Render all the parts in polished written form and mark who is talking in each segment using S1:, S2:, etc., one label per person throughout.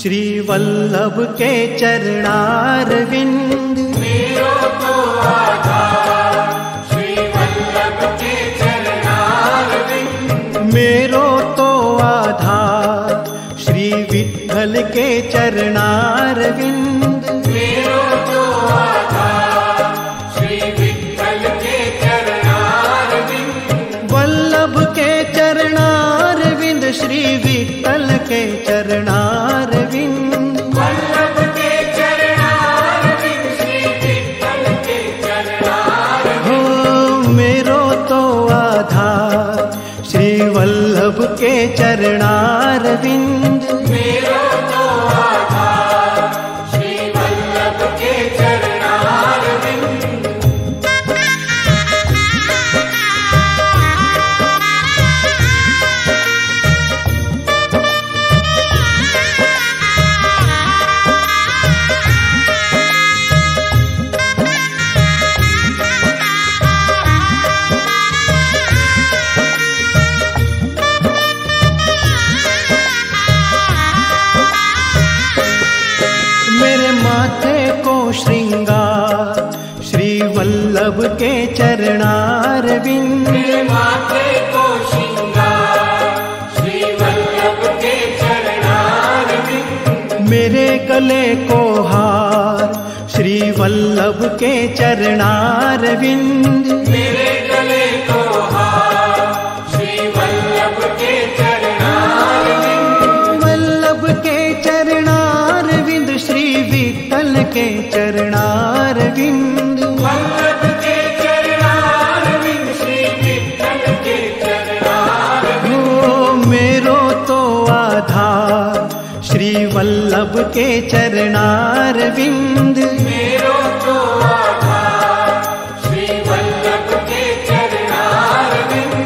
S1: श्री वल्लभ के चरणारविंद
S2: मेरो तो आधार, श्री वल्लभ के चरणारविंद।
S1: मेरो तो आधार श्री विठ्ठल के चरणारविंद।
S2: मेरो तो आधार श्री विठ्ठल के चरणारविंद।
S1: वल्लभ के चरणारविंद श्री विठ्ठल के चरणारविंद।
S2: वल्लभ के चरणारविंद श्री विठ्ठल के चरणारविंद।
S1: हो मेरो तो आधार श्री वल्लभ के चरणारविंद।
S2: मेरो तो आधार श्री वल्लभ के चरणारविंद।
S1: मेरे माथे को श्रृंगार श्री वल्लभ के चरणारविंद।
S2: मेरे माथे को श्रृंगार श्री वल्लभ के चरणारविंद।
S1: मेरे गले को हार श्री वल्लभ के चरणारविंद।
S2: मेरे गले को हार श्री वल्लभ के चरणारविंद।
S1: वल्लभ के चरणारविंद श्री विठ्ठल के चरणारविंद।
S2: वल्लभ के चरणारविंद श्री विठ्ठल के चरणारविंद।
S1: हो मेरो तो आधार श्री वल्लभ के चरणारविंद।
S2: मेरो तो आधार श्री वल्लभ के चरणारविंद।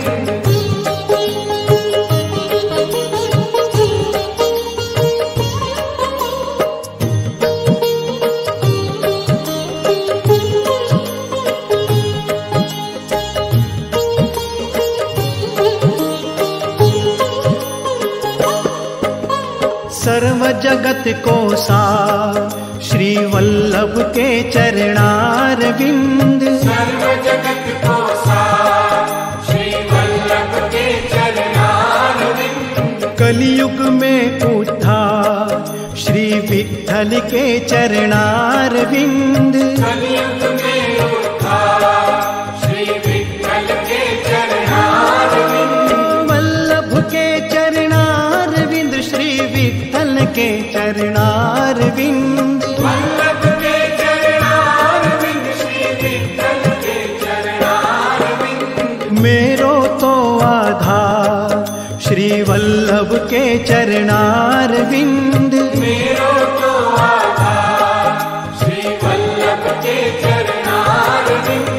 S1: सर्व जगत को सार श्री वल्लभ के चरणारविंद।
S2: सर्व जगत को सार श्री वल्लभ के चरणारविंद।
S1: कलियुग में उद्धार श्री विठ्ठल के चरणारविंद।
S2: कलियुग में उद्धार श्री विठ्ठल के चरणारविंद।
S1: वल्लभ के चरणारविंद श्री विठ्ठल के चरणारविंद।
S2: वल्लभ के चरणारविंद श्री विठ्ठल के चरणारविंद।
S1: मेरो तो आधार श्री वल्लभ के चरणारविंद।
S2: मेरो तो आधार श्री वल्लभ के चरणारविंद।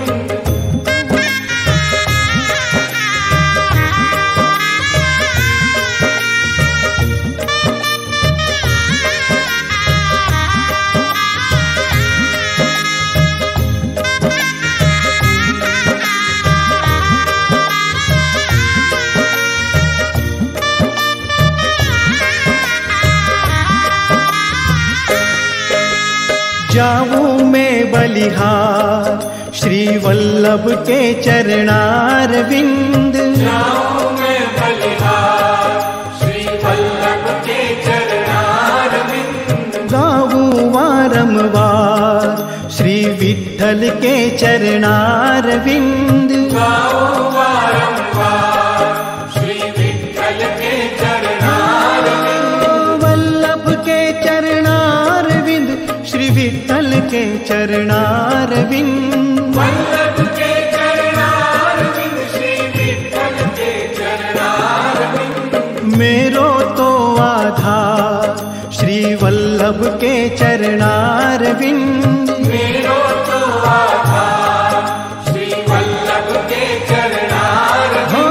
S1: जाऊं मैं बलिहार श्री वल्लभ के चरणारविंद।
S2: जाऊं मैं बलिहार श्री वल्लभ के चरणारविंद।
S1: गाऊं वारंवार श्री विठ्ठल के चरणारविंद।
S2: गाऊं वारंवार श्री विठ्ठल के चरणारविंद।
S1: वल्लभ के चरणारविंद श्री विठ्ठल के चरणारविंद।
S2: वल्लभ के चरणारविंद श्री विठ्ठल के चरणारविंद।
S1: मेरो तो आधार श्री वल्लभ के चरणारविंद।
S2: मेरो तो आधार श्री वल्लभ के चरणारविंद।
S1: हो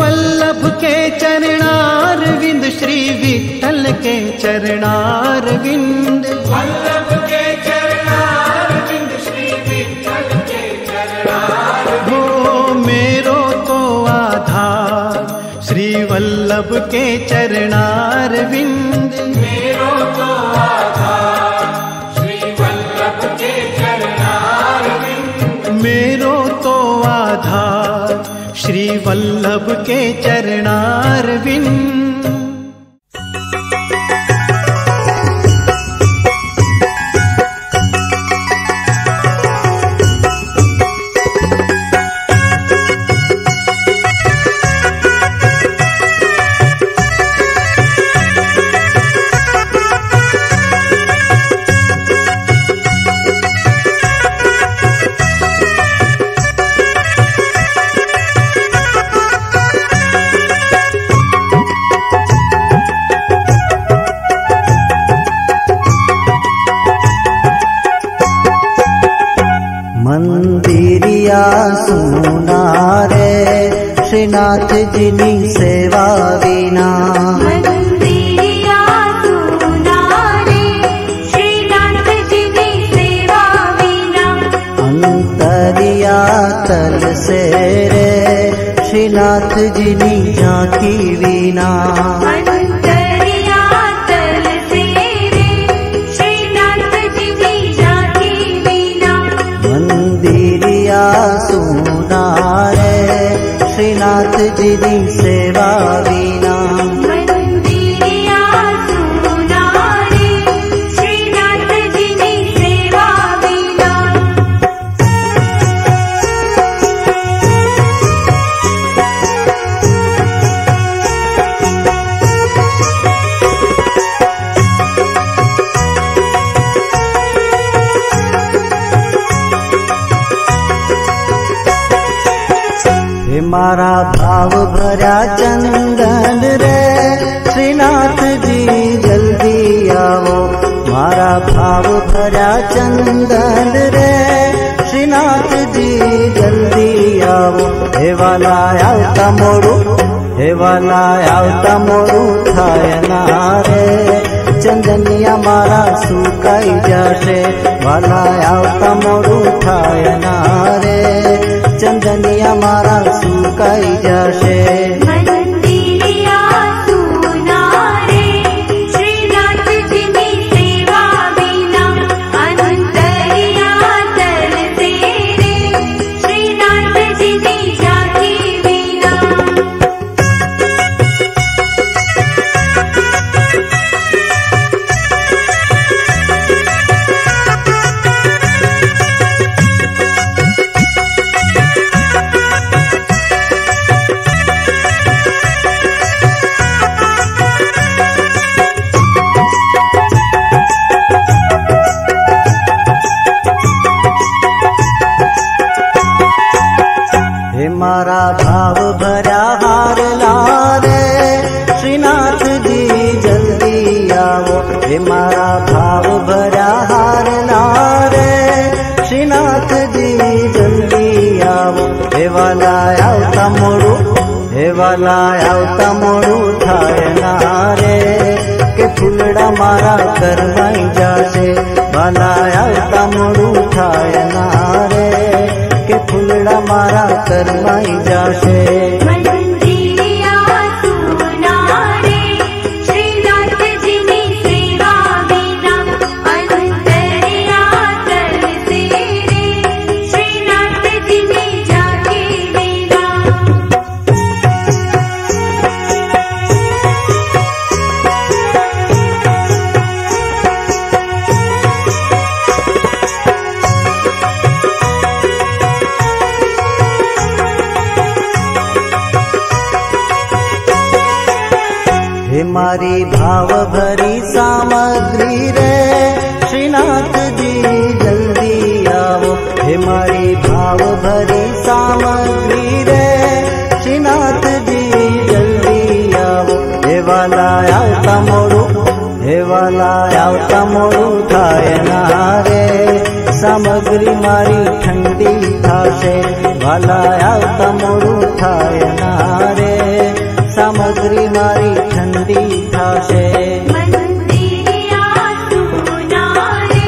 S1: वल्लभ के चरणारविंद श्री विठ्ठल के चरणारविंद।
S2: वल्लभ के चरणारविंद श्री विठ्ठल के चरणारविंद।
S1: हो मेरो तो आधार श्री वल्लभ के चरणारविंद।
S2: मेरो तो
S1: वल्लभ के चरणारविंद।
S3: मंदिरिया सुना रे श्रीनाथ जी नी सेवा विना।
S4: मंदिरिया सुना रे श्रीनाथ जी नी सेवा विना।
S3: अंतरिया तल से रे श्रीनाथ जी नी झांकी विना।
S4: अंतरिया तल से रे श्रीनाथ जी नी झांकी विना।
S3: मंदिरिया सुना रे श्रीनाथ जी नी सेवा विना।
S4: मंदिरिया सुना रे श्रीनाथ जी नी सेवा विना।
S3: हे मारा भाव भरा चंदन रे श्रीनाथ जी जल्दी आओ। मारा भाव भरा चंदन रे श्रीनाथ जी जल्दी आओ। हे वाला आवता मोरू, हे वाला आवता मोरू थाय ना रे। चंदनिया मारा सुकाई जाशे, वाला आवता मोरू थाय ना रे। चंदनिया मारा सुकाई जाशे।
S4: मंदिरिया सुना रे श्रीनाथ जी नी सेवा विना। अंतरिया तल से रे श्रीनाथ जी नी झांकी विना।
S3: हे मारा भाव भरा हार ला रे श्रीनाथ जी जल्दी आओ। हे मारा भाव भरा हार ला रे श्रीनाथ जी जल्दी आओ। हे वाला आवता मोरू, हे वाला आवता मोरू थाय ना रे। के फुलड़ा मारा करवाई जासे, वाला आवता मोरू थाय ना रे। के फुलड़ा मारा करवाई जाशे।
S4: मंदिरिया सुना रे श्रीनाथ जी नी सेवा विना। अंतरिया तल से रे श्रीनाथ जी नी झांकी विना।
S3: हे मारी भाव भरी सामग्री रे श्रीनाथ जी जल्दी आओ। हे मारी भाव भरी सामग्री रे श्रीनाथ जी जल्दी आओ। हे वाला आवता मोरू, हे वाला आवता मोरू थाय ना रे। सामग्री मारी ठंडी थाशे, वाला आवता मोरू थाय ना रे। सामग्री मारी ठंडी थाशे।
S4: मंदिरिया सुना रे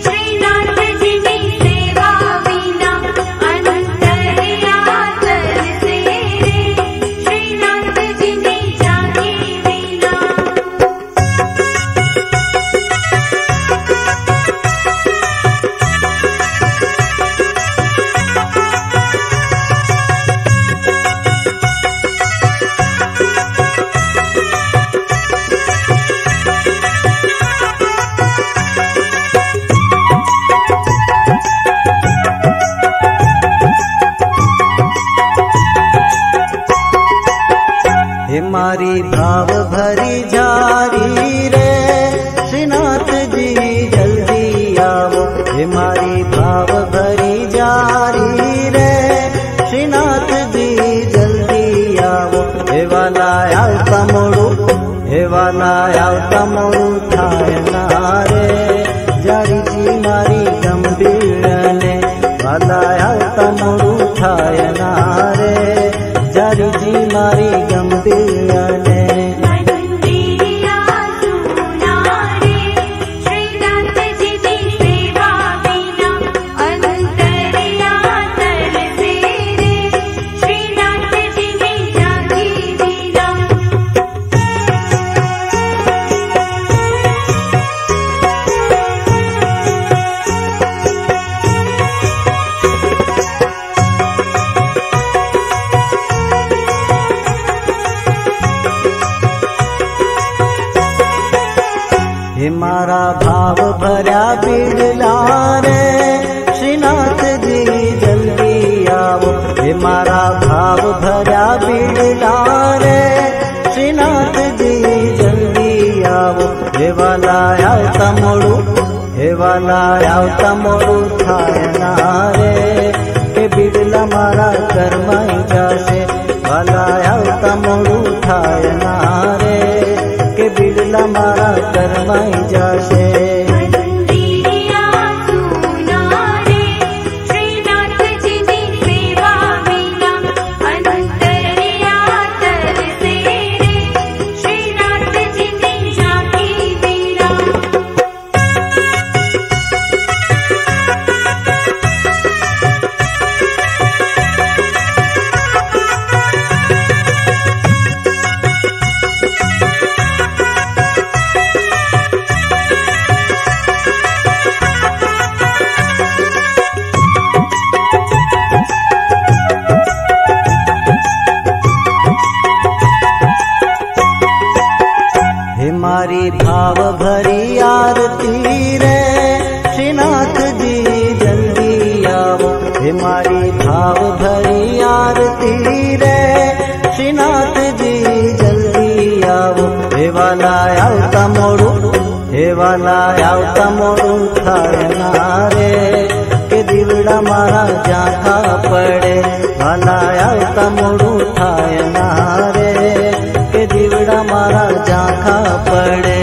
S4: श्रीनाथ जी नी सेवा विना। अंतरिया तल से रे श्रीनाथ जी नी झांकी विना।
S3: વાલા આવતા મોડું થાય ના રે કે બિડલા મારા ઘરમાં જશે વાલા આવતા મોડું થાય ના રે કે બિડલા મારા ઘરમાં જશે मारी भाव भरी आरती रे श्रीनाथ जी जल्दी आओ हे मारी भाव भरी आरती रे श्रीनाथ जी जल्दी आओ हे वाला आवता मोड़ू हे वाला आवता मोड़ू थाय ना रे के दिवड़ा मारा जाका पड़े वाला आवता मोड़ू थाय ना रे के दिवड़ा मारा जाका पड़े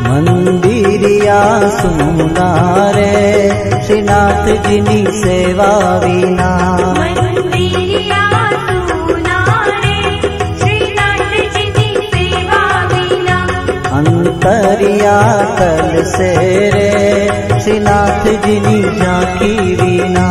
S3: मंदिरिया सुना रे श्रीनाथ जी नी सेवा विना अंतरिया तल से रे श्रीनाथ जी नी झांकी विना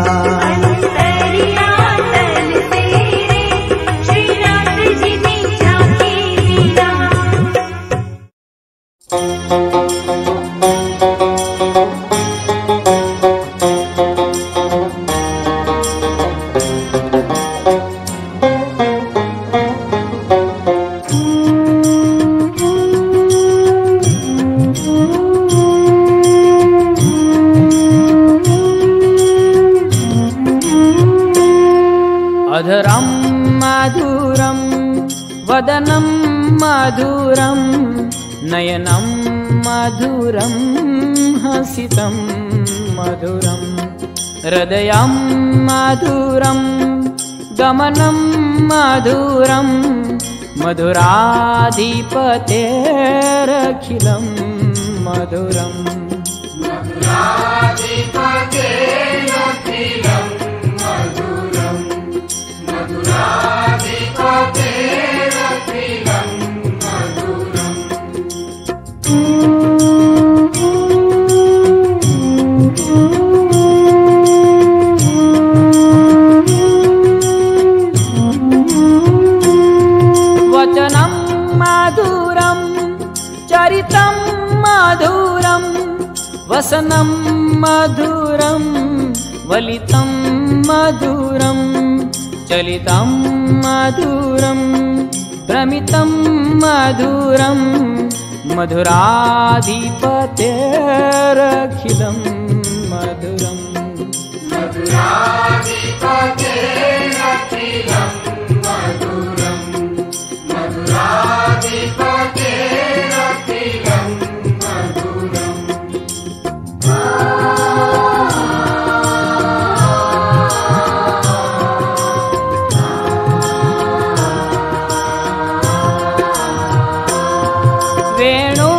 S5: अधरं मधुरं वदनं मधुरं नयनं मधुरं हसितं मधुरं हृदयं मधुरं गमनं मधुरं मधुराधिपतेरखिलं मधुरम् वचनं मधुरं चरितं मधुरं वसनं मधुरं वलितं मधुरं चलितं मधुरं भ्रमितं मधुरं मधुराधिपतेरखिलं मधुरम्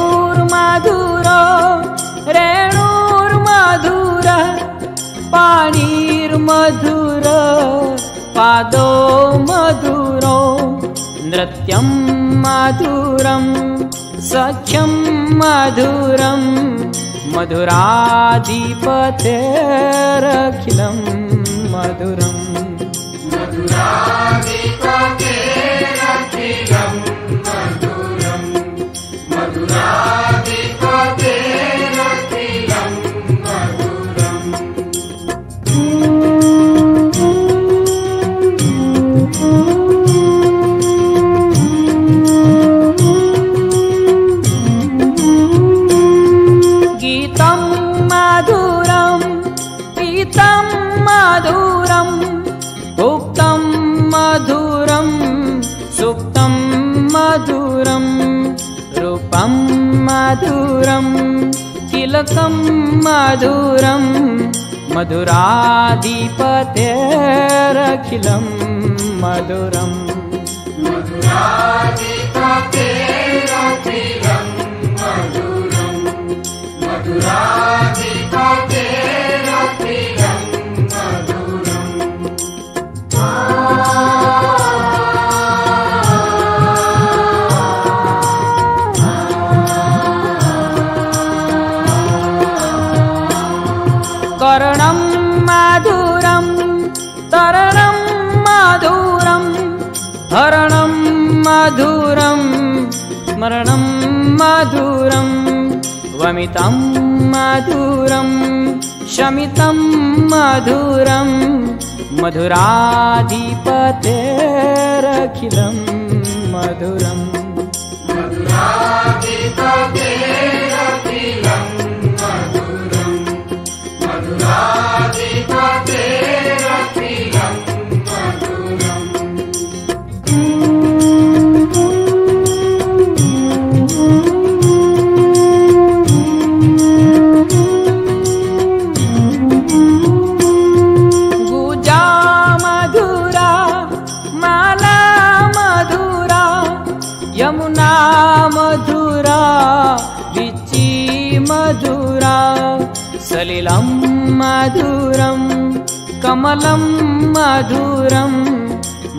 S5: वेणुर्मधुरो रेणुर्मधुर पाणिर्मधुर पादो मधुरो नृत्यं मधुरं सख्यं मधुरं मधुराधिपतेरखिलं मधुरम् गीतं मधुरं गीतं मधुरं उक्तं मधुरं सुप्तं मधुरं रूपं मधुरं तिलकं मधुरं मधुराधिपतेरखिलं मधुरम्
S2: मधुराधिपतेरखिलं मधुरं मधुराधिपतेरखिलं
S5: कर्णं मधुरं तरणं मधुरं हरणं मधुरं स्मरणं मधुरं वमितं मधुरं शमितं मधुरं मधुराधिपतेरखिलं मधुरम्
S2: मधुराधिपतेरखिलं मधुरं मधुराधिपतेरखिलं मधुरम्
S5: गुजा मधुरा माला मधुरा यमुना मधुरा विची मधुरा सलिलं मधुरं कमलं मधुरं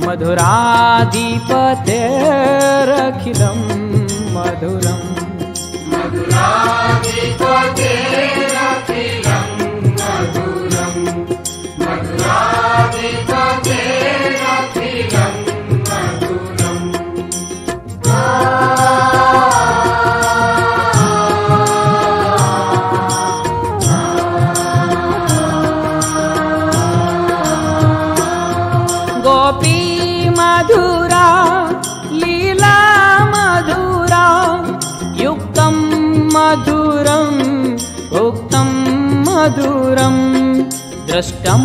S5: मधुराधिपतेरखिलं मधुरम्
S2: मधुराधिपतेरखिलं मधुरं मधुराधिपतेरखिलं मधुरम्
S5: गोपी मधुरा लीला मधुरा युक्तं मधुरं उक्तं मधुरं दृष्टं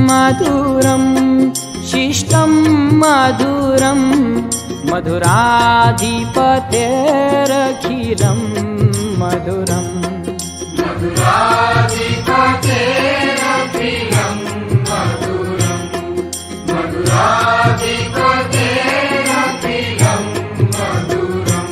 S5: मधुरं शिष्टं मधुरं मधुराधिपतेरखिलं मधुरम्
S2: मधुराधिपतेरखिलं मधुरं मधुराधिपतेरखिलं मधुरम्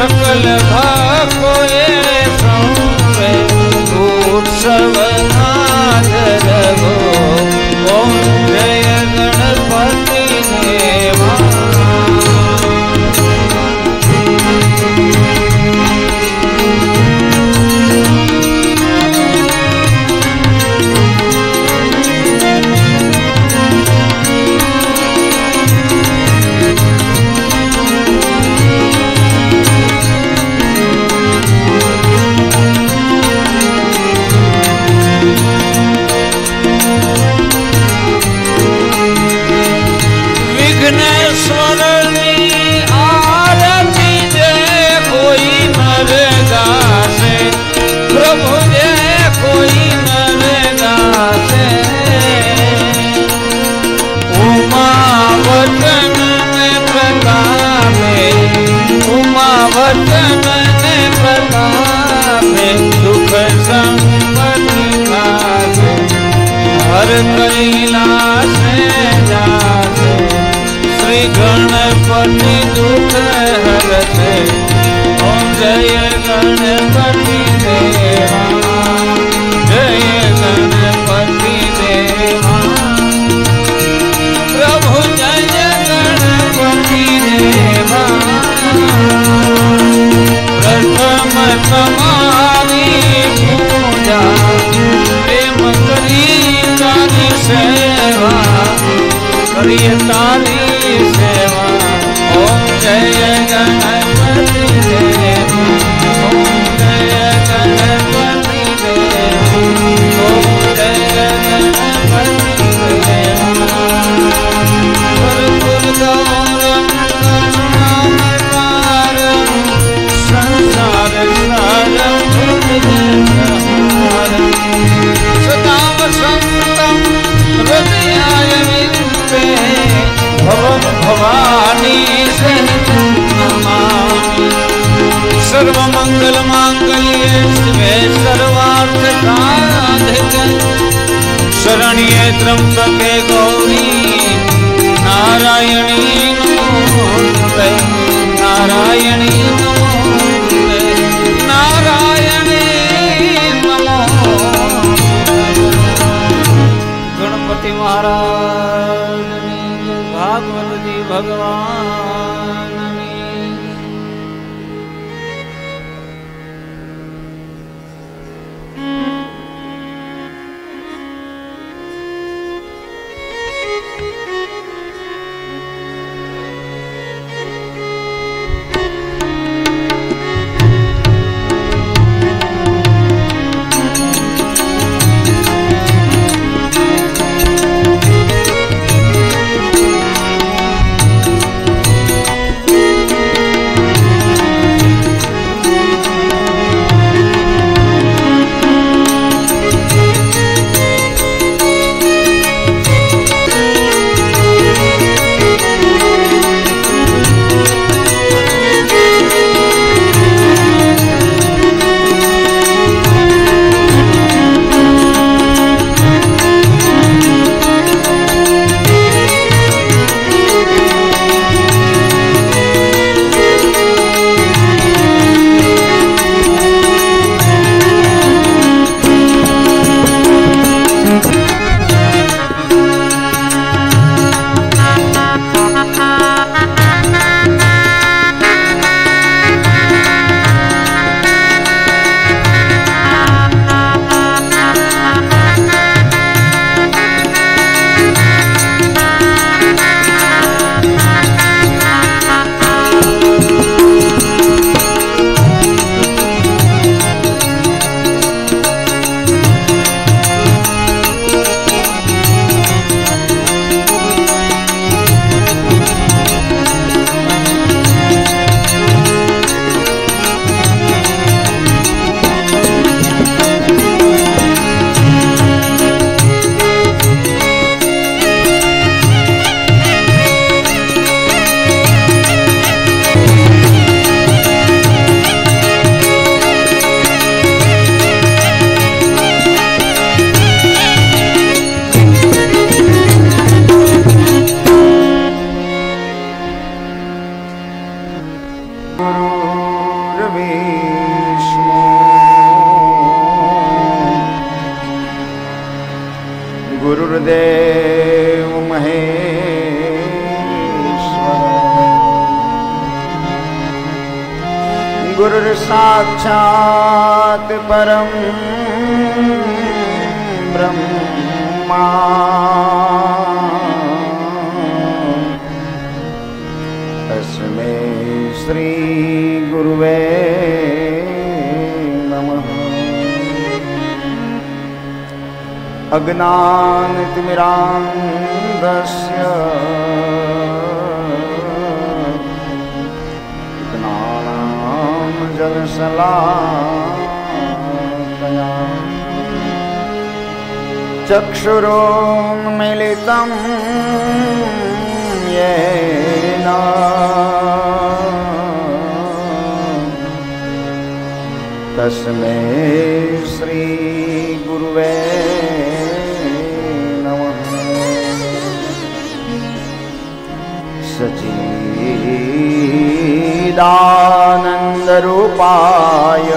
S6: सकल भाको एळे सौंपे उत्सव नादरगो ओम जय गणपति देवा श्री गणपति दुख हरते ओम जय गणपति देवा जय गणपति देवा प्रभु जय गणपति देवा प्रथम तुम्हारी पूजा प्रेम करी तारी सेवा करिए तारी सेवा ओम जय गणपति देवा ओम जय गणपति देवा ओम जय गणपति देवा गुरु गौरम करुणामयकारम संसार सारम सदा वसंतम हृदयाय विद्ये भवं भवानी सहितं नमामि सर्वमंगल मांगल्ये शिवे सर्वार्थ साधिके शरण्ये त्र्यंबके गौरी नारायणी नमोस्तुते नारायणी नमोस्तुते नारायणी गणपति महाराज भागवत जी भगवान
S7: गुरुदेव महेश्वर गुरुर्साक्षात् परं ब्रह्मा तस्मै श्री गुरुवे नमः। अज्ञानतिमिरान्धस्य ज्ञानाञ्जनशलाकया चक्षुरुन्मीलितं येन तस्मै श्री गुरुवे नमः। सच्चिदानन्दरूपाय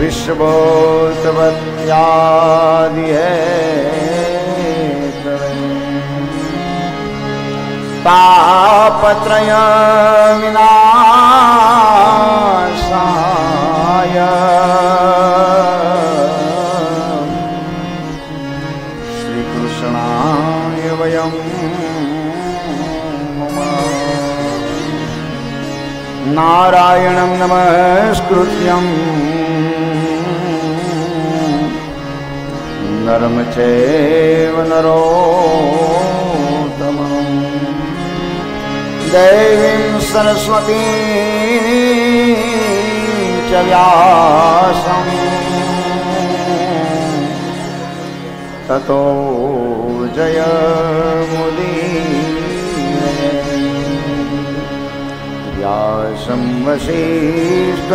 S7: विश्वोत्पत्त्यादिहेतवे तापत्रय विनाशाय श्रीकृष्णाय वयं नारायणं नमस्कृत्यं नरं चैव नरोत्तमं देवीं सरस्वतीं च व्यासं ततो जयमुदीरये। व्यासं वसिष्ठनवतारम्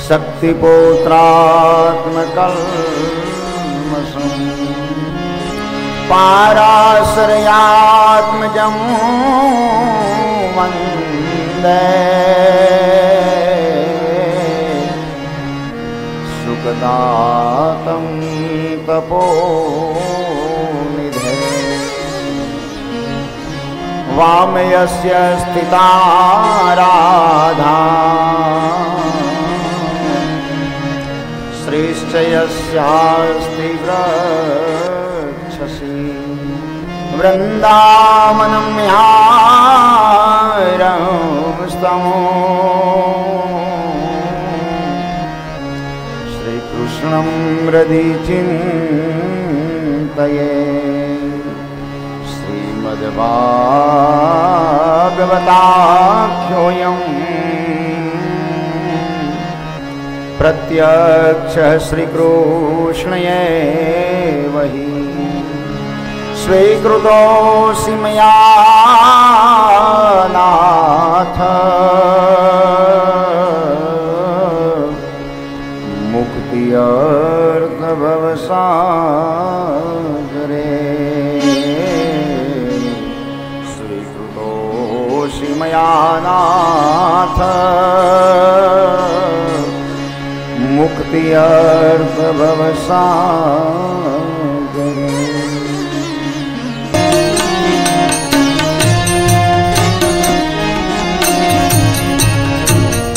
S7: शक्तिपुत्रात्मकल्मषम् पाराशर्यात्मजं वन्दे सुखदातं तपोनिधे। वामयस्य स्थिता राधा श्रेष्ठ यस्यास्ति गच्छसि वृन्दावनं विहारस्तमो श्रीकृष्णं हृदि चिन्तये। श्रीमद्भागवताख्योऽयम् प्रत्यक्ष श्रीकृष्ण एव हि स्वीकृतोऽसि मया नाथ मुक्त्यर्थभवसागरे। स्वीकृतोऽसि मया नाथ मुक्ति अर्थ भवसागरे।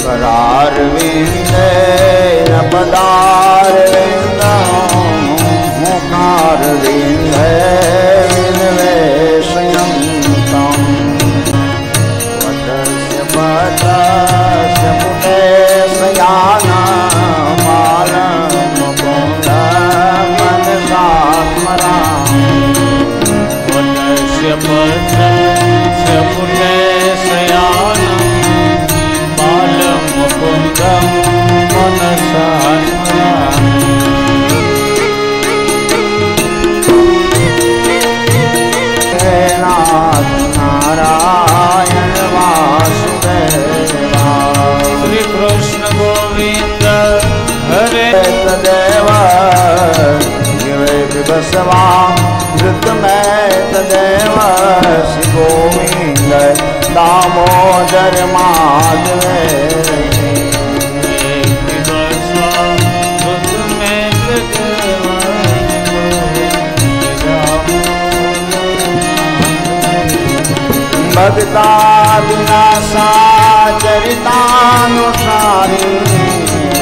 S7: करारविंदे पदारविंदं मुखारविंदे विनिवेशयन्तं वटस्य पटस्य पुटे शयाना
S6: बालमुकुन्दं मनसा
S7: नारायण वासुदेवा
S6: श्रीकृष्ण गोविन्द हरे
S7: तदेव बसवा धृत में तदेव श्री गोविंद दामोदर माधवे भगता विनाशा चरितानुसारी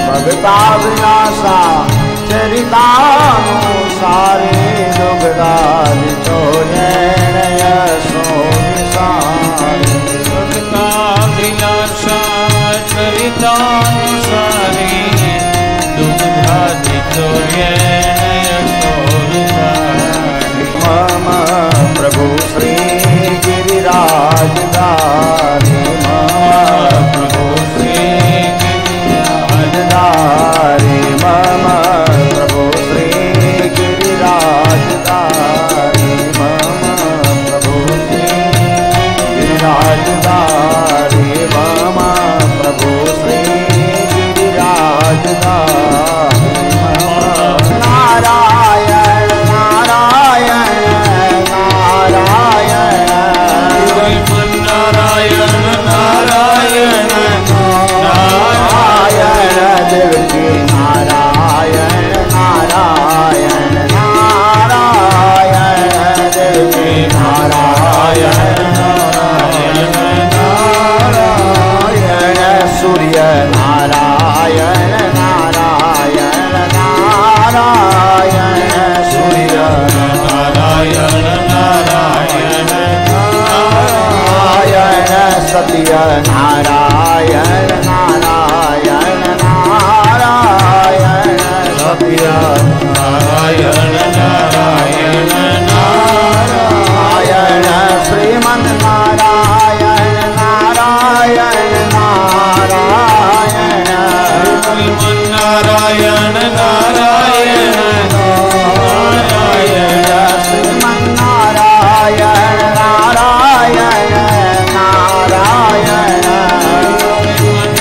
S7: भगता विनाशा चरितानुसारी दुर्गदारि चोरेण सोनिसारी
S6: भगता विनाशा चरितानुसारी दुग्धादि चोरेण सोनिसारी
S7: मम प्रभु श्री गिरिराजधारी मम प्रभु श्री गिरिराजधारी मम प्रभु श्री गिरिराजधारी मम प्रभु श्री गिरिराजधारी मम प्रभु श्री गिरिराजधारी नारायण नारायण नारायण
S6: नारायण नारायण
S7: नारायण देवकी नारायण नारायण नारायण देवकी नारायण नारायण नारायण सूर्य नारायण नारायण नारायण सूर्य
S6: नारायण नारायण
S7: नारायण सत्य नारायण नारायण नारायण सत्य
S6: नारायण नारायण
S7: नारायण श्रीमन नारायण नारायण नारायण
S6: नारायण नारायण
S7: नारायण श्रीमन नारायण नारायण नारायण
S6: नारायण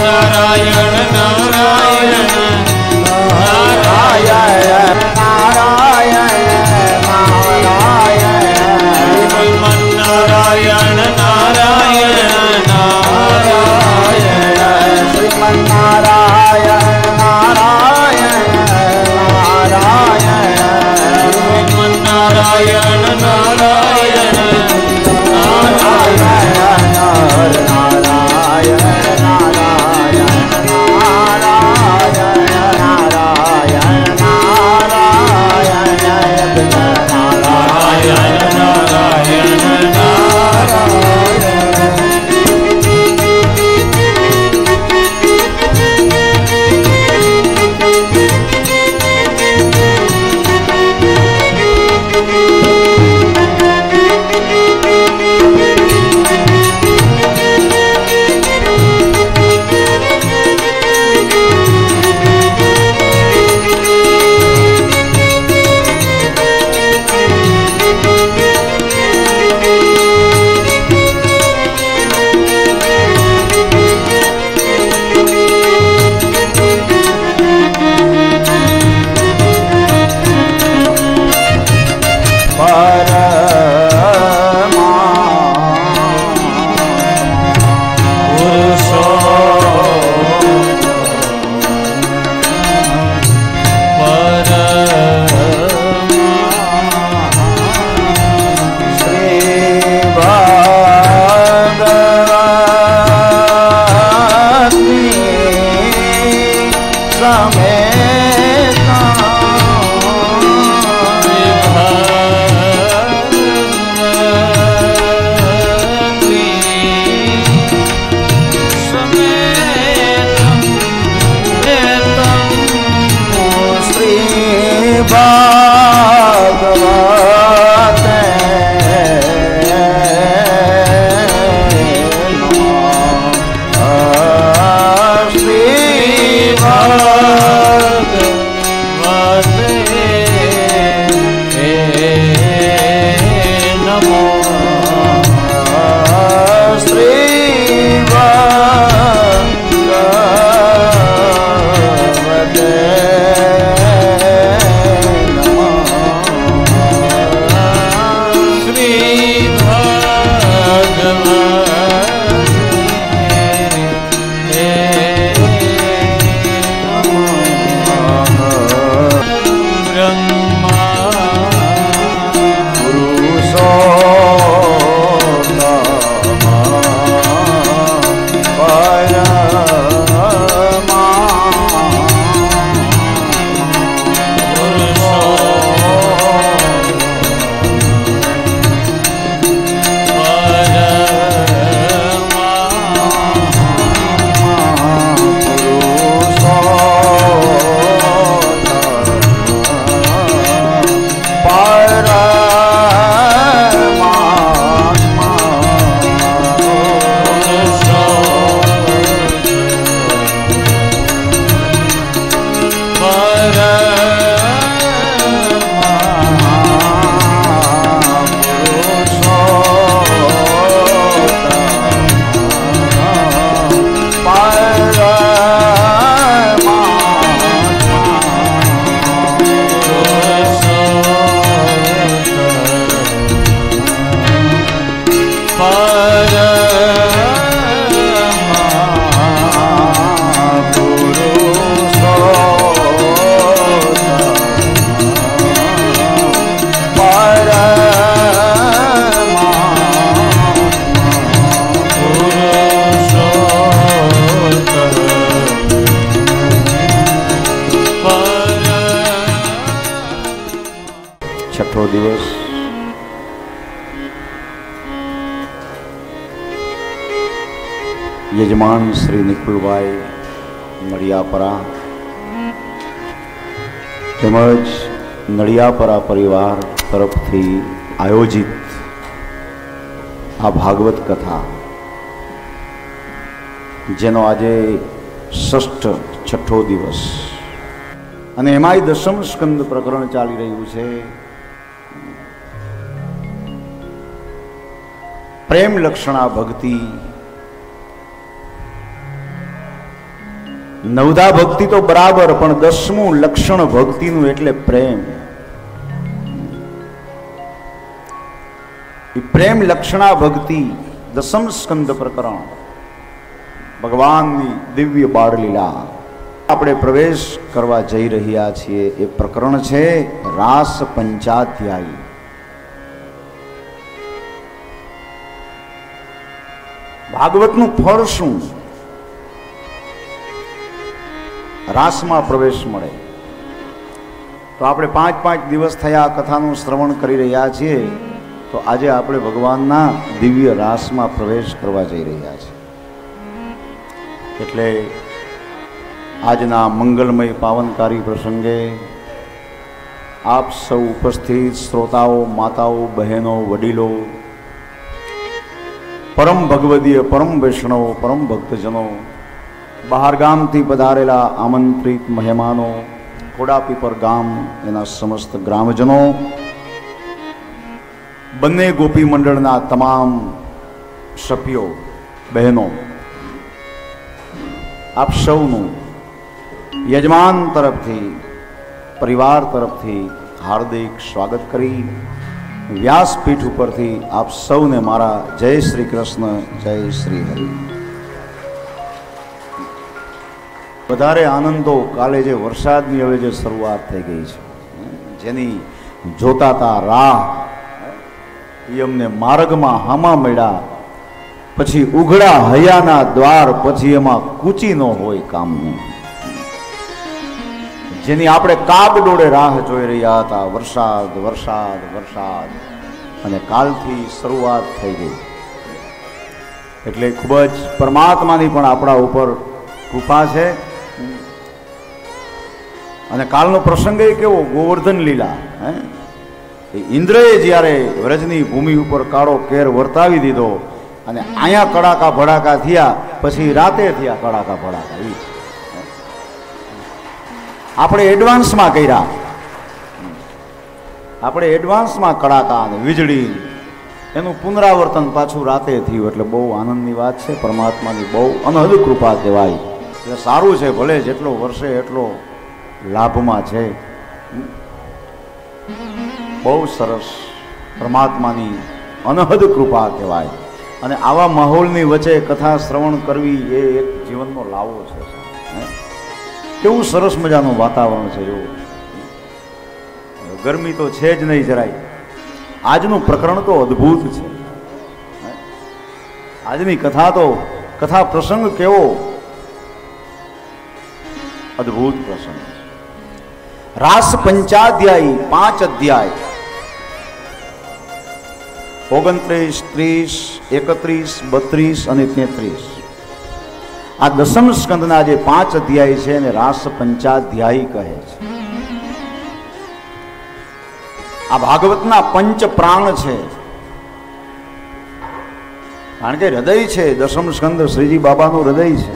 S6: नारायण
S7: नारायण नारायण नारायण
S6: नारायण नारायण
S7: नारायण श्रीमन नारायण नारायण नारायण
S6: नारायण नारायण
S7: છઠ્ઠો દિવસ. યજમાન શ્રી નિકુલભાઈ નડિયાપરા તેમજ નડિયાપરા પરિવાર તરફથી આયોજિત આ ભાગવત કથા, જેનો આજે છઠ્ઠો દિવસ અને એમાંય દશમ સ્કંદ પ્રકરણ ચાલી રહ્યું છે. પ્રેમ લક્ષણા ભક્તિ. નવધા ભક્તિ તો બરાબર, પણ 10મું લક્ષણ ભક્તિનું એટલે પ્રેમ. એ પ્રેમ લક્ષણા ભક્તિ દશમ સ્કંદ પ્રકરણ, ભગવાનની દિવ્ય બાળલીલા આપણે પ્રવેશ કરવા જઈ રહ્યા છીએ. એ પ્રકરણ છે રાસ પંચાધ્યાયી. ભાગવતનું ફળ શું? રાસમાં પ્રવેશ મળે. તો આપણે 5 દિવસ થયા કથાનું શ્રવણ કરી રહ્યા છીએ. તો આજે આપણે ભગવાનના દિવ્ય રાસમાં પ્રવેશ કરવા જઈ રહ્યા છીએ. એટલે આજના મંગલમય પાવનકારી પ્રસંગે આપ સૌ ઉપસ્થિત શ્રોતાઓ, માતાઓ, બહેનો, વડીલો, પરમ ભગવદીય, પરમ વૈષ્ણવો, પરમ ભક્તજનો, બહાર ગામથી પધારેલા આમંત્રિત મહેમાનો, ખોડાપીપર ગામ એના સમસ્ત ગ્રામજનો, બંને ગોપી મંડળના તમામ સભ્યો, બહેનો, આપ સૌનું યજમાન તરફથી, પરિવાર તરફથી હાર્દિક સ્વાગત કરી વ્યાસપીઠ ઉપરથી આપ સૌને મારા જય શ્રી કૃષ્ણ, જય શ્રી હરિ. વધારે આનંદો કાલે જે વરસાદની હવે જે શરૂઆત થઈ ગઈ છે, જેની જોતાતા રાહ એ અમને માર્ગમાં હામા મળ્યા. પછી ઉઘડા હૈયાના દ્વાર, પછી એમાં કૂચી ન હોય કામનું, જેની આપણે કાગડોળે રાહ જોઈ રહ્યા હતા. વરસાદ વરસાદ વરસાદ, અને કાલથી શરૂઆત થઈ ગઈ. એટલે ખૂબ જ પરમાત્માની પણ આપણા ઉપર કૃપા છે. અને કાલનો પ્રસંગ એ કેવો, ગોવર્ધન લીલા. ઇન્દ્રએ જ્યારે વ્રજની ભૂમિ ઉપર કાળો કેર વર્તાવી દીધો અને અહીંયા કડાકા ભડાકા થયા, પછી રાતે થયા કડાકા ભડાકા. આપણે એડવાન્સમાં કર્યા, આપણે એડવાન્સમાં કડાકા અને વીજળી, એનું પુનરાવર્તન પાછું રાતે થયું. એટલે બહુ આનંદની વાત છે. પરમાત્માની બહુ અનહદ કૃપા કહેવાય. એટલે સારું છે, ભલે જેટલો વર્ષે એટલો લાભમાં છે. બહુ સરસ, પરમાત્માની અનહદ કૃપા કહેવાય. અને આવા માહોલની વચ્ચે કથા શ્રવણ કરવી એ એક જીવનનો લાવો છે. કેવું સરસ મજાનું વાતાવરણ છે. જો ગરમી તો છે જ નહીં જરાય. આજનું પ્રકરણ તો અદ્ભુત છે. આજની કથા પ્રસંગ કેવો અદ્ભુત પ્રસંગ. રાસ પંચાધ્યાયી, 5 અધ્યાય, 29, 30, 31, 32 અને 33. આ દશમ સ્કંદના જે 5 અધ્યાય છે એને રાસ પંચાધ્યાયી કહે છે. આ ભાગવતના પંચ પ્રાણ છે. કારણ કે હૃદય છે, દશમ સ્કંદ શ્રીજી બાબાનું હૃદય છે.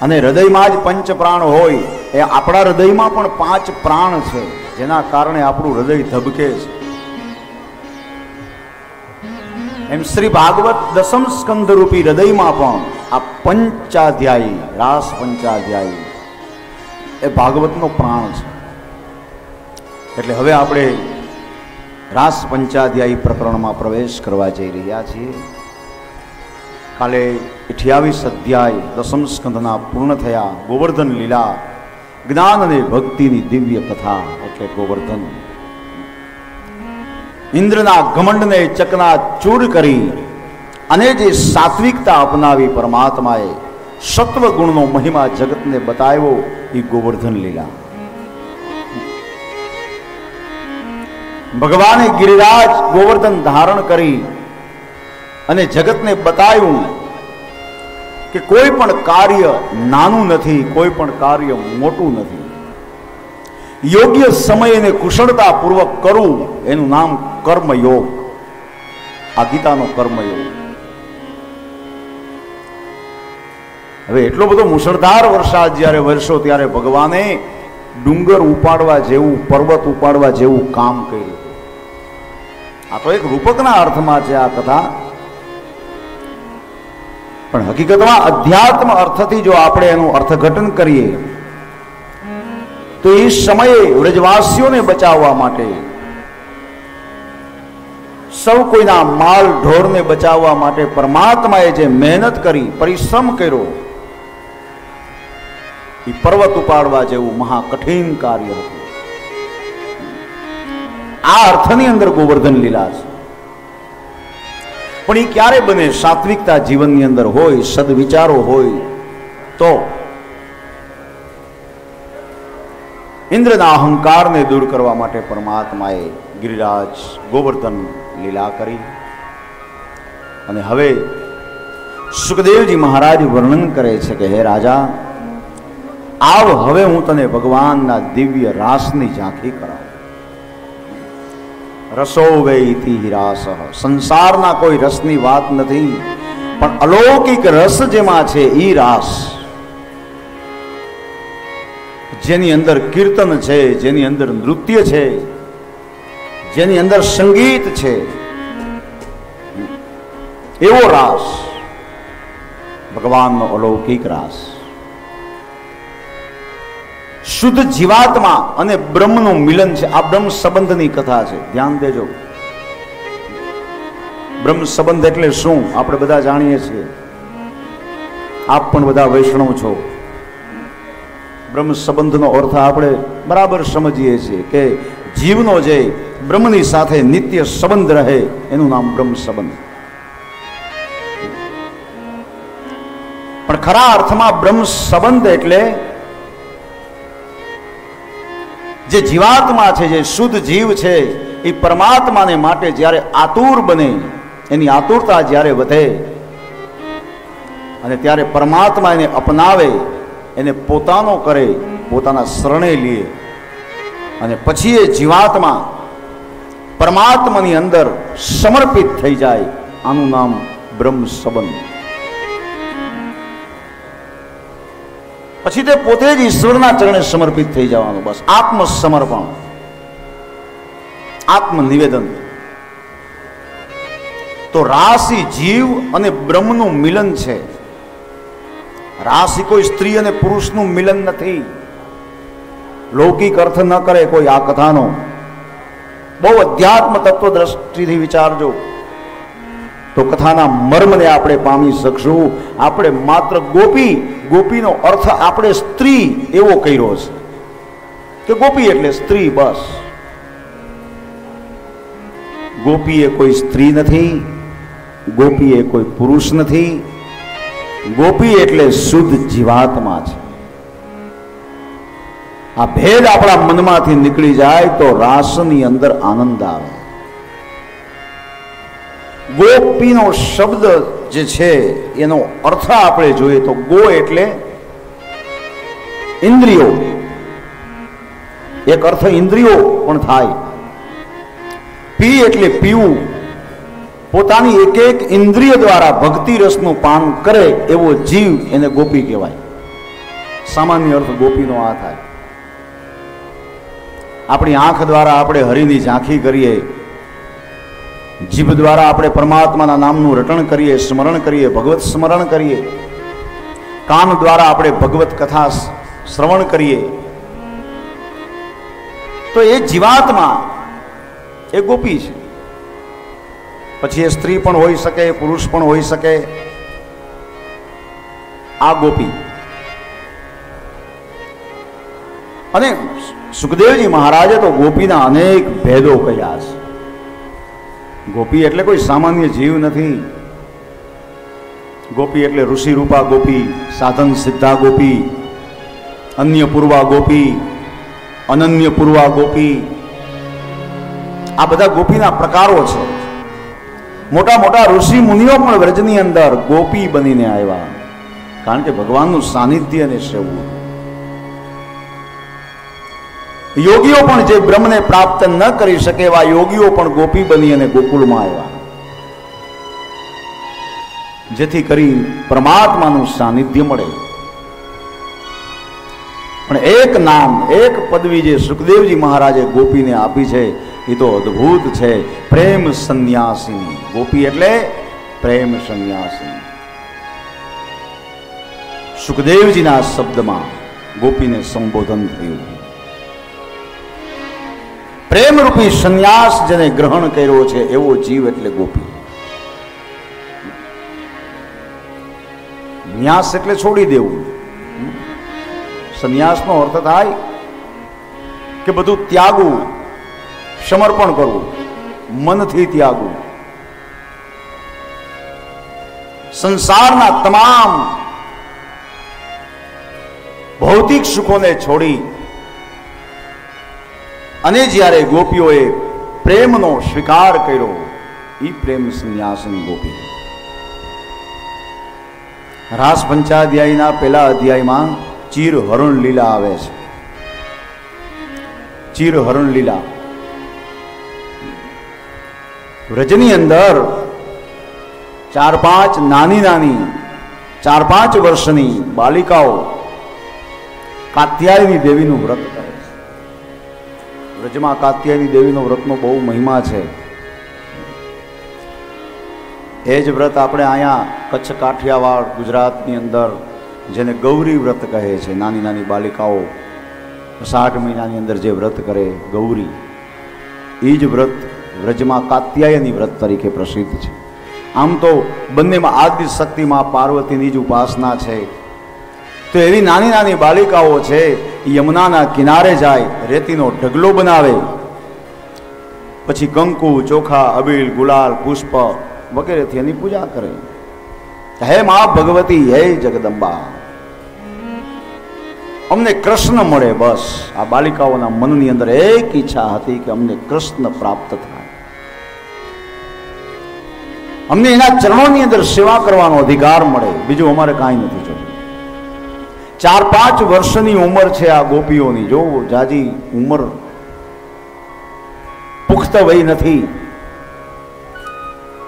S7: અને હૃદયમાં જ પંચ પ્રાણ હોય. એ આપણા હૃદયમાં પણ 5 પ્રાણ છે, જેના કારણે આપણું હૃદય ધબકે છે. એમ શ્રી ભાગવત દશમ સ્કંદ રૂપી હૃદયમાં પણ આ પંચાધ્યાયી, રાસ પંચાધ્યાયી એ ભાગવતનો પ્રાણ છે. એટલે હવે આપણે રાસ પંચાધ્યાયી પ્રકરણમાં પ્રવેશ કરવા જઈ રહ્યા છીએ. કાલે 28 અધ્યાય દશમ સ્કંદના પૂર્ણ થયા. ગોવર્ધન લીલા, જ્ઞાન અને ભક્તિની દિવ્ય કથા એટલે ગોવર્ધન. ઇન્દ્રના ઘમંડને ચકના ચૂર કરી અને જે સાત્વિકતા અપનાવી પરમાત્માએ સત્વ ગુણનો મહિમા જગતને બતાવ્યો, એ ગોવર્ધન લીલા. ભગવાને ગિરિરાજ ગોવર્ધન ધારણ કરી અને જગતને બતાવ્યું કે કોઈ પણ કાર્ય નાનું નથી, કોઈ પણ કાર્ય મોટું નથી. યોગ્ય સમય અને કુશળતા પૂર્વક કરવું એનું નામ કર્મયોગ. આ ગીતાનો કર્મયોગ. હવે એટલો બધો મુશળધાર વરસાદ જ્યારે વરસ્યો ત્યારે ભગવાને ડુંગર ઉપાડવા જેવું, પર્વત ઉપાડવા જેવું કામ કર્યું. આ તો એક રૂપકના અર્થમાં છે આ કથા, પણ હકીકતમાં અધ્યાત્મ અર્થથી જો આપણે એનું અર્થઘટન કરીએ તો એ સમયે વ્રજવાસીઓને બચાવવા માટે, સૌ કોઈના માલ ઢોરને બચાવવા માટે પરમાત્માએ જે મહેનત કરી, પરિશ્રમ કર્યો, એ પર્વત ઉપાડવા જેવું મહાકઠિન કાર્ય હતું. આ અર્થની અંદર ગોવર્ધન લીલા છે. પણ એ ક્યારે બને? સાત્વિકતા જીવનની અંદર હોય, સદવિચારો હોય તો. ઇન્દ્રના અહંકારને દૂર કરવા માટે પરમાત્માએ ગિરિરાજ ગોવર્ધન લીલા કરી. અને હવે સુખદેવજી મહારાજ વર્ણન કરે છે કે હે રાજા, આવ હવે હું તને ભગવાનના દિવ્ય રાસની ઝાંખી કરાવું. રસો વૈતિ રાસ. સંસારના કોઈ રસની વાત નથી, પણ અલૌકિક રસ જેમાં છે ઈ રાસ, જેની અંદર કીર્તન છે, જેની અંદર નૃત્ય છે, જેની અંદર સંગીત છે, એવો રાસ ભગવાનનો અલૌકિક રાસ. શુદ્ધ જીવાત્મા અને બ્રહ્મનું મિલન છે. આ બ્રહ્મ સંબંધની કથા છે, ધ્યાન દેજો. બ્રહ્મ સંબંધ એટલે શું આપણે બધા જાણીએ છીએ, આપ પણ બધા વૈષ્ણવ છો. બ્રહ્મ સંબંધનો અર્થ આપણે બરાબર સમજીએ છીએ કે જીવનો જે બ્રહ્મની સાથે નિત્ય સંબંધ રહે એનું નામ બ્રહ્મ સંબંધ. પણ ખરા અર્થમાં બ્રહ્મ સંબંધ એટલે જે જીવાત્મા છે, જે શુદ્ધ જીવ છે, એ પરમાત્માને માટે જ્યારે આતુર બને, એની આતુરતા જ્યારે વધે અને ત્યારે પરમાત્મા એને અપનાવે, એને પોતાનો કરે, પોતાના શરણે લે, અને પછી એ જીવાત્મા પરમાત્માની અંદર સમર્પિત થઈ જાય, આનું નામ બ્રહ્મ સંબંધ. પછી તે પોતે જ ઈશ્વરના ચરણે સમર્પિત થઈ જવાનું. બસ આત્મસમર્પણ, આત્મનિવેદન. તો રાસી જીવ અને બ્રહ્મનું મિલન છે. રાસી કોઈ સ્ત્રી અને પુરુષનું મિલન નથી. લૌકિક અર્થ ન કરે કોઈ આ કથાનો. બહુ અધ્યાત્મ તત્વ દ્રષ્ટિથી વિચારજો તો કથાના મર્મને આપણે પામી શકશું. આપણે માત્ર ગોપીનો અર્થ આપણે સ્ત્રી એવો કર્યો છે કે ગોપી એટલે સ્ત્રી. બસ, ગોપી એ કોઈ સ્ત્રી નથી, ગોપી એ કોઈ પુરુષ નથી. ગોપી એટલે શુદ્ધ જીવાત્મા છે. આ ભેદ આપણા મનમાંથી નીકળી જાય તો રાસની અંદર આનંદ આવે. ગોપીનો શબ્દ જે છે એનો અર્થ આપણે જોઈએ તો ગો એટલે ઇન્દ્રિયો. એક અર્થ ઇન્દ્રિયો પણ થાય. પી એટલે પીવું. પોતાની એક એક ઇન્દ્રિય દ્વારા ભક્તિ રસનું પાન કરે એવો જીવ એને ગોપી કહેવાય. સામાન્ય અર્થ ગોપીનો આ થાય. આપણી આંખ દ્વારા આપણે હરિની ઝાંખી કરીએ, જીભ દ્વારા આપણે પરમાત્માના નામનું રટણ કરીએ, સ્મરણ કરીએ, ભગવત સ્મરણ કરીએ, કાન દ્વારા આપણે ભગવત કથા શ્રવણ કરીએ, તો એ જીવાત્મા એ ગોપી છે. પછી એ સ્ત્રી પણ હોઈ શકે, પુરુષ પણ હોઈ શકે. આ ગોપી. અને સુખદેવજી મહારાજે તો ગોપીના અનેક ભેદો કહ્યા છે. ગોપી એટલે કોઈ સામાન્ય જીવ નથી. ગોપી એટલે ઋષિ રૂપા ગોપી, સાધન સિદ્ધા ગોપી, અન્ય પૂર્વા ગોપી, અનન્ય પૂર્વા ગોપી, આ બધા ગોપીના પ્રકારો છે. મોટા મોટા ઋષિ મુનિઓ પણ વ્રજની અંદર ગોપી બનીને આવ્યા, કારણ કે ભગવાનનું સાનિધ્ય ને સેવવું. યોગીઓ પણ જે બ્રહ્મને પ્રાપ્ત ન કરી શકે એવા યોગીઓ પણ ગોપી બની અને ગોકુળમાં આવ્યા, જેથી કરી પરમાત્માનું સાનિધ્ય મળે. પણ એક નામ, એક પદવી જે સુખદેવજી મહારાજે ગોપીને આપી છે એ તો અદ્ભુત છે, પ્રેમ સંન્યાસિની. ગોપી એટલે પ્રેમ સંન્યાસિની. સુખદેવજીના શબ્દમાં ગોપીને સંબોધન થયું. પ્રેમરૂપી સંન્યાસ જેને ગ્રહણ કર્યો છે એવો જીવ એટલે ગોપી. ન્યાસ એટલે છોડી દેવું. સંન્યાસનો અર્થ થાય કે બધું ત્યાગવું, સમર્પણ કરવું, મનથી ત્યાગવું. સંસારના તમામ ભૌતિક સુખોને છોડી અને જ્યારે ગોપીઓએ પ્રેમનો સ્વીકાર કર્યો, એ પ્રેમ સંન્યાસની ગોપી. રાસ પંચાધ્યાયના પહેલા અધ્યાયમાં ચીર હરણ લીલા આવે છે. ચીર હરણ લીલા વ્રજની અંદર 4-5 નાની 4-5 વર્ષની બાલિકાઓ કાત્યાયની દેવીનું વ્રત કરે છે. વ્રજમાં કાત્યાયની દેવીનો વ્રતનો બહુ મહિમા છે. એ જ વ્રત આપણે અહીંયા કચ્છ કાઠિયાવાડ ગુજરાતની અંદર જેને ગૌરી વ્રત કહે છે, નાની નાની બાલિકાઓ 60 મહિનાની અંદર જે વ્રત કરે ગૌરી, એ જ વ્રત વ્રજમાં કાત્યાયની વ્રત તરીકે પ્રસિદ્ધ છે. આમ તો બંનેમાં આદિ શક્તિમાં પાર્વતીની જ ઉપાસના છે. તો એવી નાની નાની બાલિકાઓ છે, યમુનાના કિનારે જાય, રેતીનો ઢગલો બનાવે, પછી કંકુ, ચોખા, અબીલ, ગુલાલ, પુષ્પ વગેરેથી એની પૂજા કરે. હે મા ભગવતી, હે જગદંબા, અમને કૃષ્ણ મળે. બસ આ બાલિકાઓના મનની અંદર એક ઈચ્છા હતી કે અમને કૃષ્ણ પ્રાપ્ત થાય, અમને એના ચરણોની અંદર સેવા કરવાનો અધિકાર મળે, બીજું અમારે કાંઈ નથી જોયું. 4-5 વર્ષની ઉંમર છે આ ગોપીઓની. જો જાજી ઉંમર, પુખ્ત વય નથી,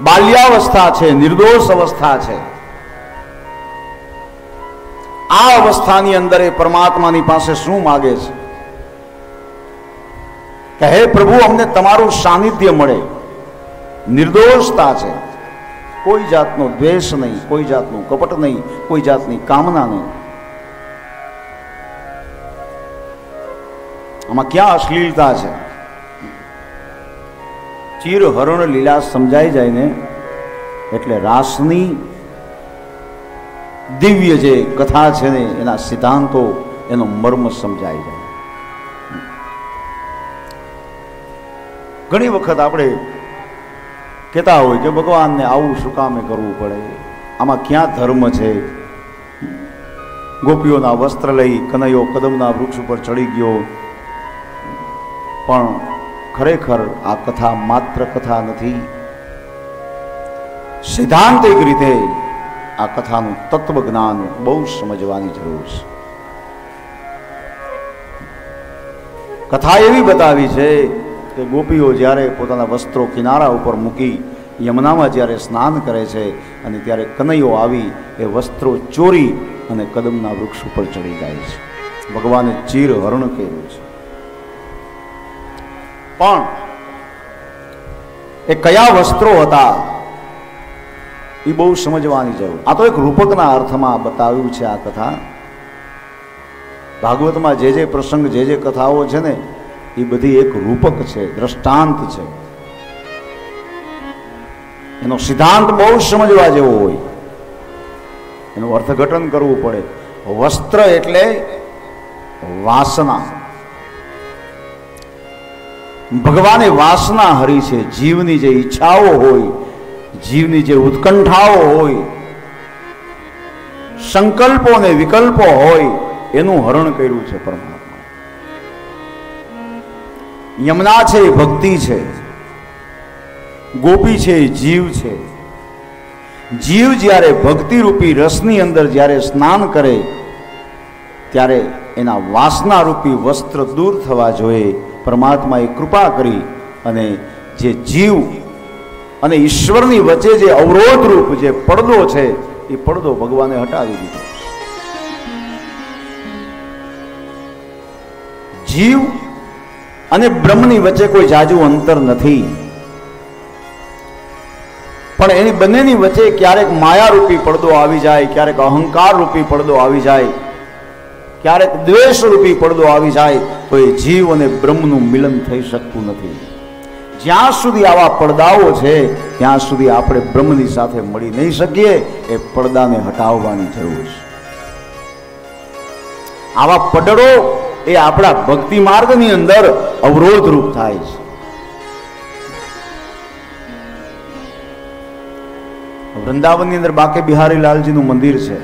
S7: બાલ્યાવસ્થા છે, નિર્દોષ અવસ્થા છે. આ અવસ્થાની અંદર એ પરમાત્માની પાસે શું માગે છે કે હે પ્રભુ, અમને તમારું સાનિધ્ય મળે. નિર્દોષતા છે, કોઈ જાતનો દ્વેષ નહીં, કોઈ જાતનું કપટ નહીં, કોઈ જાતની કામના નહીં. આમાં ક્યાં અશ્લીલતા છે? ચીર હરણ લીલા સમજાઈ જાય ને એટલે રાસની દિવ્ય જે કથા છે ને એના સિદ્ધાંતો, એનો મર્મ સમજાઈ જાય. ઘણી વખત આપણે કહેતા હોય કે ભગવાનને આવું શું કામે કરવું પડે, આમાં ક્યાં ધર્મ છે? ગોપીઓના વસ્ત્ર લઈ કનૈયો કદમના વૃક્ષ ઉપર ચડી ગયો. પણ ખરેખર આ કથા માત્ર કથા નથી. સિદ્ધાંતિક રીતે આ કથાનું તત્વ જ્ઞાન બહુ સમજવાની જરૂર છે. કથા એવી બતાવી છે કે ગોપીઓ જ્યારે પોતાના વસ્ત્રો કિનારા ઉપર મૂકી યમુનામાં જ્યારે સ્નાન કરે છે અને ત્યારે કનૈયો આવી એ વસ્ત્રો ચોરી અને કદમના વૃક્ષ ઉપર ચડી જાય છે. ભગવાને ચીર હરણ કર્યું છે. પણ એ કયા વસ્ત્રો હતા એ બહુ સમજવાની જરૂર. આ તો એક રૂપકના અર્થમાં બતાવ્યું છે આ કથા. ભાગવતમાં જે જે પ્રસંગ, જે કથાઓ છે ને એ બધી એક રૂપક છે, દ્રષ્ટાંત છે. એનો સિદ્ધાંત બહુ સમજવા જેવો હોય, એનું અર્થઘટન કરવું પડે. વસ્ત્ર એટલે વાસના. ભગવાને વાસના હરી છે. જીવની જે ઈચ્છાઓ હોય, જીવની જે ઉત્કંઠાઓ હોય, સંકલ્પો અને વિકલ્પો હોય, એનું હરણ કર્યું છે પરમાત્મા. યમુના છે એ ભક્તિ છે, ગોપી છે એ જીવ છે. જીવ જ્યારે ભક્તિ રૂપી રસની અંદર જ્યારે સ્નાન કરે ત્યારે એના વાસના રૂપી વસ્ત્ર દૂર થવા જોઈએ. પરમાત્માએ કૃપા કરી અને જે જીવ અને ઈશ્વરની વચ્ચે જે અવરોધ રૂપ જે પડદો છે એ પડદો ભગવાને હટાવી દીધો. જીવ અને બ્રહ્મની વચ્ચે કોઈ જાજુ અંતર નથી, પણ એની બંનેની વચ્ચે ક્યારેક માયારૂપી પડદો આવી જાય, ક્યારેક અહંકાર રૂપી પડદો આવી જાય, ક્યારેક દ્વેષ રૂપી પડદો આવી જાય, તો એ જીવ અને બ્રહ્મનું મિલન થઈ શકતું નથી. જ્યાં સુધી આવા પડદાઓ છે ત્યાં સુધી આપણે બ્રહ્મની સાથે મળી નહીં શકીએ. એ પડદાને હટાવવાની જરૂર છે. આવા પડડો એ આપણા ભક્તિ માર્ગની અંદર અવરોધ રૂપ થાય છે. વૃંદાવનની અંદર બાકે બિહારી લાલજીનું મંદિર છે,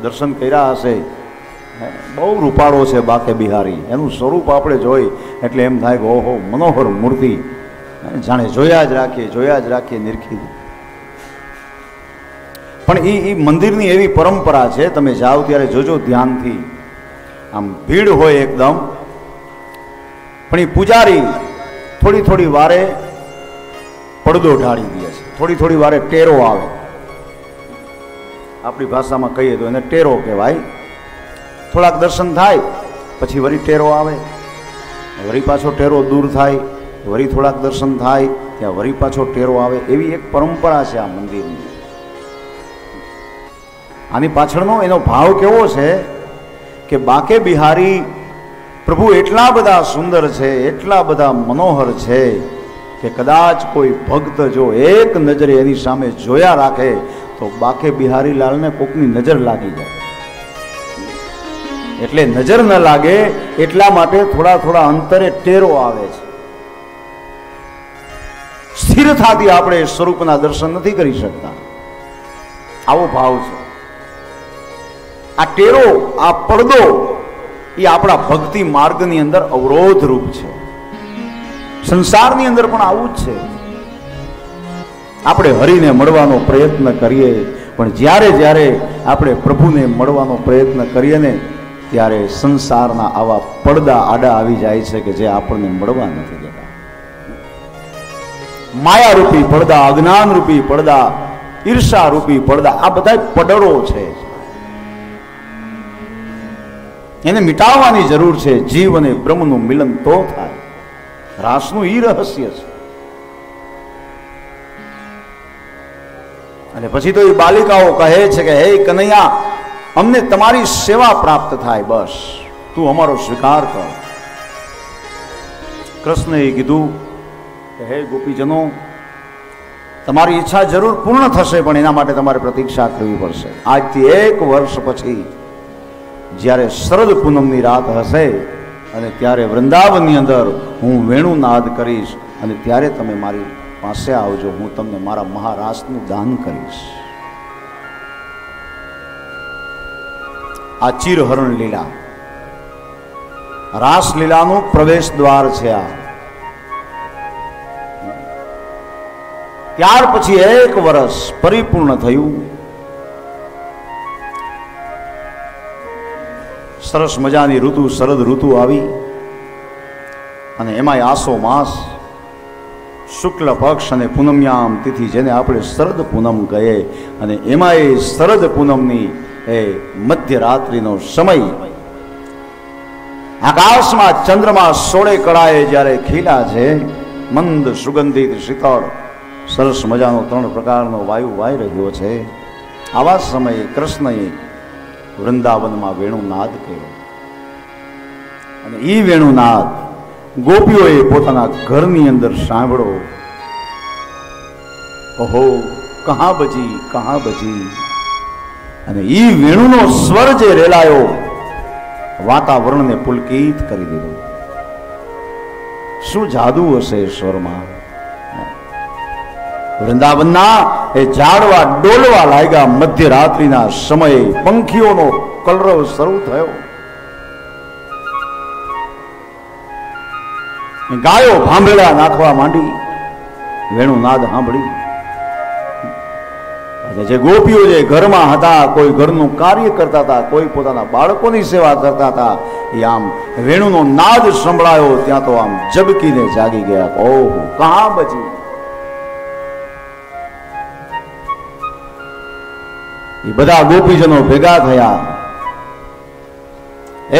S7: દર્શન કર્યા હશે. બહુ રૂપાળો છે બાકે બિહારી. એનું સ્વરૂપ આપણે જોઈ એટલે એમ થાય કે ઓહો મનોહર મૂર્તિ, જાણે જોયા જ રાખીએ નિરખી. પણ એ મંદિરની એવી પરંપરા છે, તમે જાઓ ત્યારે જોજો ધ્યાનથી, આમ ભીડ હોય એકદમ, પણ એ પૂજારી થોડી વારે પડદો ઢાળી દે છે, થોડી વારે ટેરો આવે. આપણી ભાષામાં કહીએ તો એને ટેરો કહેવાય. થોડાક દર્શન થાય પછી વળી ટેરો આવે, વળી પાછો ટેરો દૂર થાય, વળી થોડાક દર્શન થાય ત્યાં વળી પાછો ટેરો આવે. એવી એક પરંપરા છે આ મંદિરની. આની પાછળનો એનો ભાવ કેવો છે કે બાકે બિહારી પ્રભુ એટલા બધા સુંદર છે, એટલા બધા મનોહર છે કે કદાચ કોઈ ભક્ત જો એક નજરે એની સામે જોયા રાખે તો બાકે બિહારી લાલને કોકની નજર લાગી જાય. એટલે નજર ન લાગે એટલા માટે થોડા અંતરે ટેરો આવે છે. સ્થિરતાથી આપણે સ્વરૂપના દર્શન નથી કરી શકતા. આવો ભાવ છે. આ ટેરો, આ પડદો એ આપણા ભક્તિ માર્ગની અંદર અવરોધ રૂપ છે. સંસારની અંદર પણ આવું જ છે. આપણે હરિને મળવાનો પ્રયત્ન કરીએ, પણ જ્યારે આપણે પ્રભુને મળવાનો પ્રયત્ન કરીએ ને ત્યારે સંસારના આવા પડદા આડા આવી જાય છે કે જે આપણને મળવા નથી દેતા. માયા રૂપી પડદા, અજ્ઞાન રૂપી પડદા, ઈર્ષા રૂપી પડદા, આ બધા પડડો છે. એને મિટાવવાની જરૂર છે. જીવ અને બ્રહ્મનું મિલન તો થાય. રાસનું ઈ રહસ્ય છે. અને પછી તો એ બાલિકાઓ કહે છે કે હે કનૈયા, અમને તમારી સેવા પ્રાપ્ત થાય, બસ તું અમારો સ્વીકાર કર. કૃષ્ણએ કીધું કે હે ગોપીજનો, તમારી ઈચ્છા જરૂર પૂર્ણ થશે, પણ એના માટે તમારે પ્રતીક્ષા કરવી પડશે. આજથી 1 વર્ષ પછી જ્યારે શરદ પૂનમની રાત હશે અને ત્યારે વૃંદાવનની અંદર હું વેણુનાદ કરીશ અને ત્યારે તમે મારી પાસે આવજો. હું તમને મારા મહારાસનું દાન કરીશ. આ ચિરહરણ લીલા, રાસ લીલાનું પ્રવેશ દ્વાર છે આ. ત્યાર પછી 1 વર્ષ પરિપૂર્ણ થયું. સરસ મજાની ઋતુ, શરદ ઋતુ આવી અને એમાંય આસો માસ, શુક્લ પક્ષ અને પૂનમ્યામ તિથિ, જેને આપણે શરદ પૂનમ કહીએ, અને એમાંય શરદ પૂનમની એ મધ્યરાત્રિનો સમય. આકાશમાં ચંદ્રમા 16 કળાએ જ્યારે ખીલા છે, મંદ સુગંધિત શીતળ સરસ મજાનો 3 પ્રકારનો વાયુ વાઈ રહ્યો છે. આવા સમયે કૃષ્ણએ વૃંદાવનમાં વેણુનાદ કર્યો અને એ વેણુનાદ ગોપીઓએ પોતાના ઘરની અંદર સાંભળો. ઓહો કહા બજી. અને એ વેણુનો સ્વર જે રેલાયો વાતાવરણને પુલકિત કરી દીધું. શું જાદુ હશે સ્વરમાં. વૃંદાવનના એ ઝાડવા ડોલવા લાગ્યા. મધ્યરાત્રિના સમયે પંખીઓનો કલરવ શરૂ થયો. ગાયો ભાંભેડા નાખવા માંડી. વેણુ નાદ સાંભળી અને જે ગોપીઓ જે ઘરમાં હતા, કોઈ ઘરનું કાર્ય કરતા હતા, કોઈ પોતાના બાળકોની સેવા કરતા હતા, એ આમ વેણુનો નાદ સંભળાયો ત્યાં તો આમ જબકીને જાગી ગયા. ઓહો, કહા બચી. એ બધા ગોપીજનો ભેગા થયા.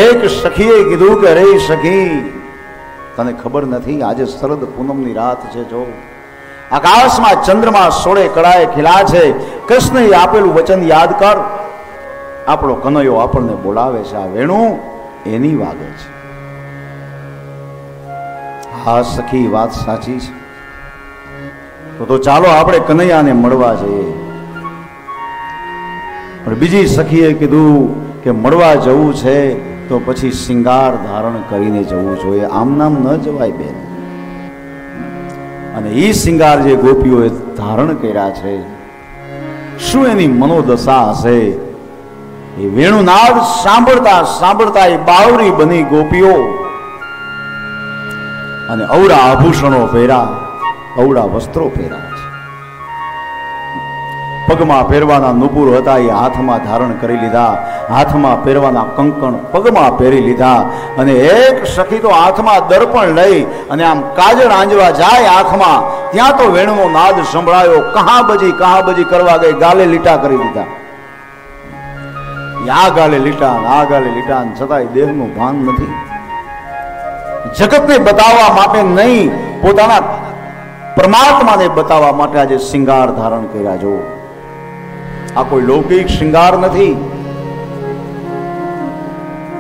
S7: એક સખીએ કીધું કે અરે સખી, તને ખબર નથી આજે શરદ પૂનમની રાત છે, જો આકાશમાં ચંદ્રમા સોળે કળાએ ખીલા છે, કૃષ્ણએ આપેલું વચન યાદ કર. આપણો કનૈયો આપણને બોલાવે છે, આ વેણુ એની વાગે છે. હા સખી, વાત સાચી છે, તો ચાલો આપણે કનૈયાને મળવા જઈએ. પણ બીજી સખીએ કીધું કે મળવા જવું છે તો પછી શિંગાર ધારણ કરીને જવું જોઈએ, આમ નામ ન જવાય બેન. અને એ શિંગાર જે ગોપીઓએ ધારણ કર્યા છે, શું એની મનોદશા હશે? એ વેણુનાદ સાંભળતા સાંભળતા એ બાવરી બની ગોપીઓ, અને અવળા આભૂષણો પહેર્યા, અવળા વસ્ત્રો પહેર્યા છે. પગમાં પહેરવાના નુપુર હતા એ હાથમાં ધારણ કરી લીધા, હાથમાં પહેરવાના કંકણ પગમાં પહેરી લીધા. અને એક સખી તો હાથમાં દર્પણ લઈ અને આમ કાજળ આંજવા જાય આંખમાં, ત્યાં તો વેણુનો નાદ સંભળાયો. કહા બજી કરવા ગઈ, ગાલે લીટા કરી દીધા. આ ગાલે લીટા, આ ગાલે લીટા, છતાંય દેહનું ભાન નથી. જગતને બતાવવા માટે નહીં, પોતાના પરમાત્માને બતાવવા માટે આજે શિંગાર ધારણ કર્યા. જો આ કોઈ લૌકિક શિંગાર નથી,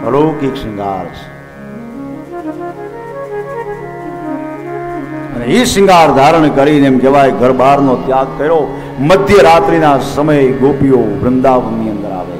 S7: અલૌકિક શિંગાર છે. અને એ શિંગાર ધારણ કરીને એમ કહેવાય ઘર બહારનો ત્યાગ કર્યો. મધ્યરાત્રિના સમયે ગોપીઓ વૃંદાવનની અંદર આવે.